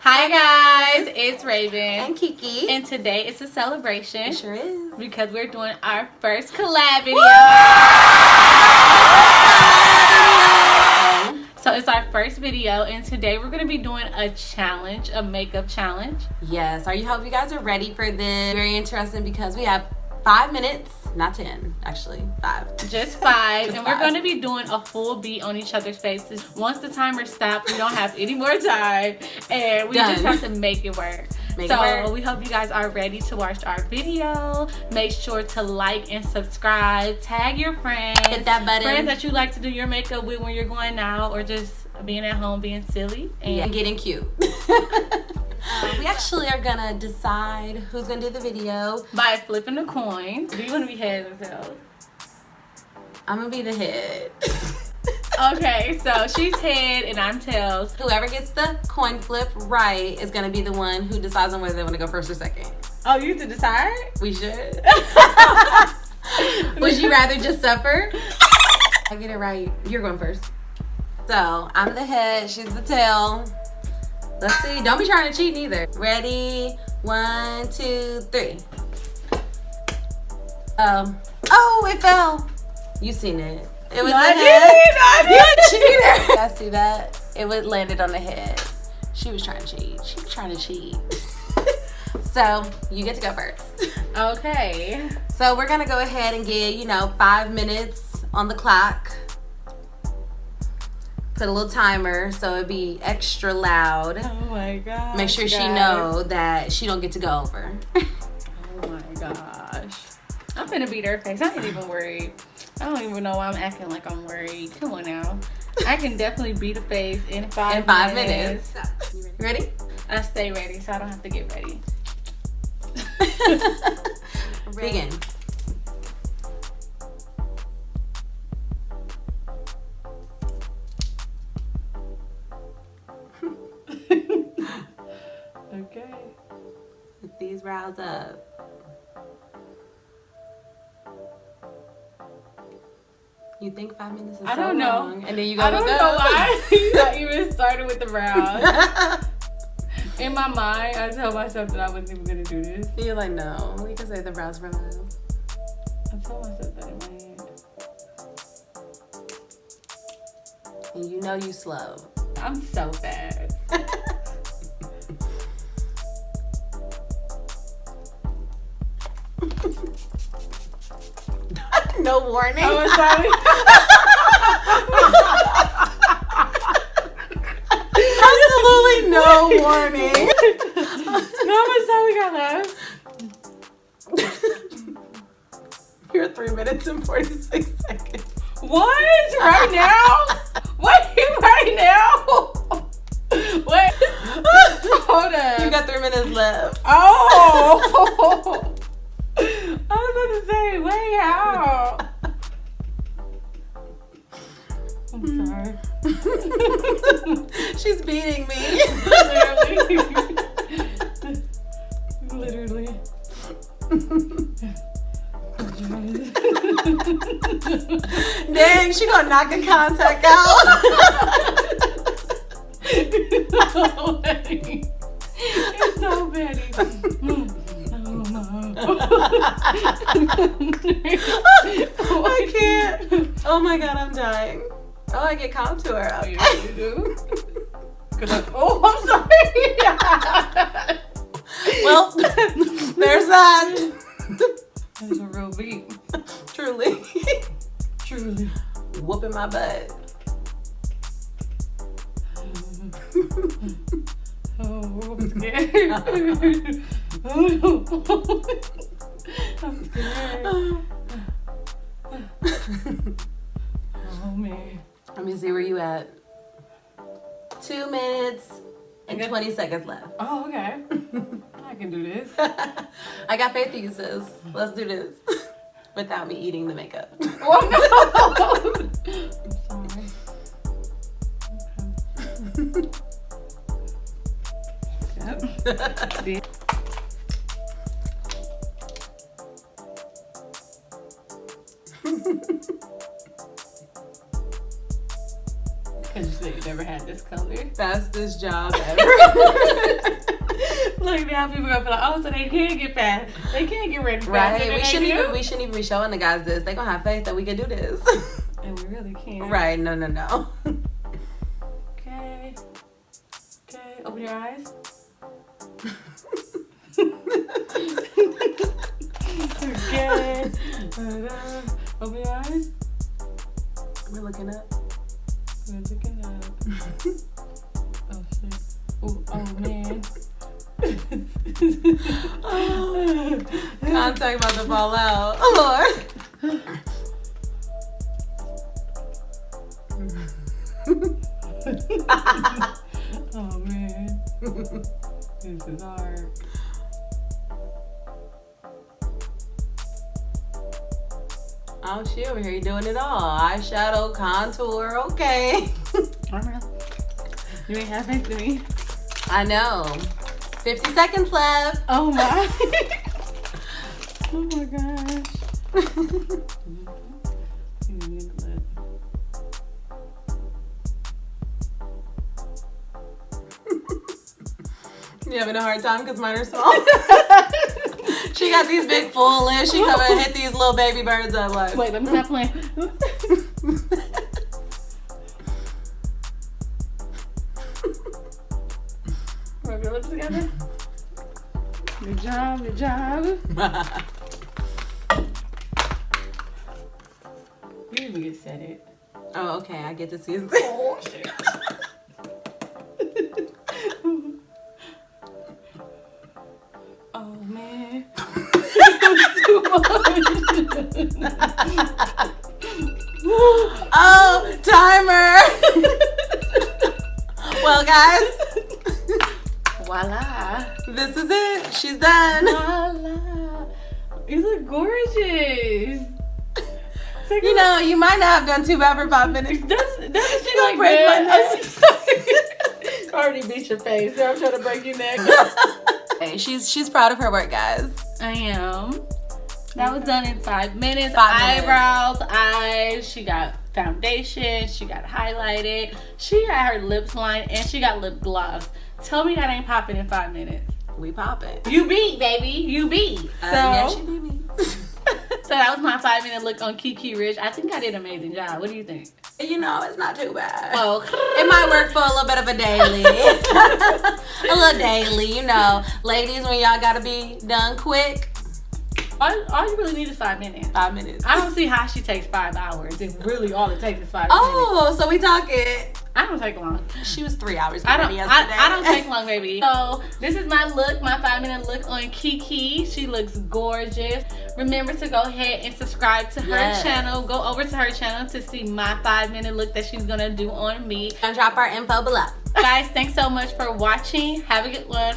Hi guys, it's Raven and Keke, and today it's a celebration. It sure is, because we're doing our first collab video. So it's our first video, and today we're going to be doing a challenge, a makeup challenge. Yes, I hope you guys are ready for this. Very interesting because we have 5 minutes, not 10, actually 5. Just 5, and we're going to be doing a full beat on each other's faces. Once the timer stops, we don't have any more time, and we just have to make it work. So we hope you guys are ready to watch our video. Make sure to like and subscribe. Tag your friends. Hit that button. Friends that you like to do your makeup with when you're going out or just being at home being silly. And getting cute. We actually are going to decide who's going to do the video. By flipping a coin. Do you want to be head or tails? I'm going to be the head. Okay, so she's head and I'm tails. Whoever gets the coin flip right is going to be the one who decides on whether they want to go first or second. Oh, you have to decide? We should. Would you rather just suffer? I get it right. You're going first. So, I'm the head. She's the tail. Let's see. Don't be trying to cheat neither. Ready? 1, 2, 3. Oh, it fell. You seen it. It was the head. You cheater. I see that. It was landed on the head. She was trying to cheat. She was trying to cheat. So, you get to go first. Okay. So, we're going to go ahead and get, 5 minutes on the clock. Put a little timer so it'd be extra loud. Oh my gosh. Make sure she know that she don't get to go over. Oh my gosh. I'm finna beat her face. I ain't even worried. I don't even know why I'm acting like I'm worried. Come on now. I can definitely beat a face in 5 minutes. You ready? I stay ready so I don't have to get ready. Begin. Okay. Put these brows up. You think 5 minutes is I don't know. long, and then you go. I don't know why I even started with the brows. In my mind, I told myself that I wasn't even gonna do this. You're like, no, we can say the brows for now. I told myself that in my head. And you know you slow. I'm so bad. No warning. I was sorry. Absolutely no warning. How much time we got left? You're 3 minutes and 46 seconds. What? Right now? What? Right now? What? Hold on. You got 3 minutes left. Oh! I was about to say, wait, how? I'm sorry. She's beating me. Literally. Dang, she gonna knock the contact out. It's so bad. I can't. Oh my god, I'm dying. Oh, I get contour. Oh, you do? I'm sorry. Well, there's that. That's a real beat. Truly. Truly. Whooping my butt. Oh, I'm scared. I'm scared. Oh, man. Let me see where you at. 2 minutes and 20 seconds left. Oh, okay. I can do this. I got faith in you, sis. Let's do this. Without me eating the makeup. Oh, no. I'm sorry. Okay. Yep. Because you said you never had this color. Fastest job ever. Look, now people gonna be like, oh, so they can't get fast. They can't get ready fast. Right. We shouldn't even be showing the guys this. They gonna have faith that we can do this. And we really can't. Right. No. Okay. Okay. Open your eyes. Okay. Open your eyes. We're looking up. We're looking up. Oh shit. Ooh, oh man. Contact about to fall out. Oh Lord. Oh man. This is hard. Oh, she over here doing it all. Eyeshadow, contour, okay. You ain't have faith in me. I know. 50 seconds left. Oh my. Oh my gosh. You having a hard time because mine are small? She got these big full lips. She come and hit these little baby birds up like. Wait, let me stop playing. Rub your lips together. Good job, good job. We didn't even get set it. Oh, okay. I get to see it. Oh, shit. Oh, man. Oh, timer. Well, guys. Voila. This is it. She's done. Voila. You look gorgeous. You know, you might not have done too bad for 5 minutes. Doesn't she gonna like break my that? Already beat your face. Now I'm trying to break your neck. Hey, she's proud of her work, guys. I am. That was done in 5 minutes. 5 minutes. Eyebrows, eyes. She got foundation. She got highlighted. She got her lips lined, and she got lip gloss. Tell me that ain't popping in 5 minutes. We popping. You beat, baby. You beat. Yeah, she beat me. So that was my 5-minute look on Keke Rich. I think I did an amazing job. What do you think? You know, it's not too bad. Oh, it might work for a little bit of a daily. A little daily, you know. Ladies, when y'all gotta be done quick. All you really need is 5 minutes. 5 minutes. I don't see how she takes 5 hours. If really all it takes is 5 minutes. Oh, so we talking. I don't take long. She was 3 hours yesterday. yesterday. I don't take long, baby. So this is my look, my 5-minute look on Keke. She looks gorgeous. Remember to go ahead and subscribe to her channel. Go over to her channel to see my 5-minute look that she's gonna do on me. And drop our info below. Guys, thanks so much for watching. Have a good one.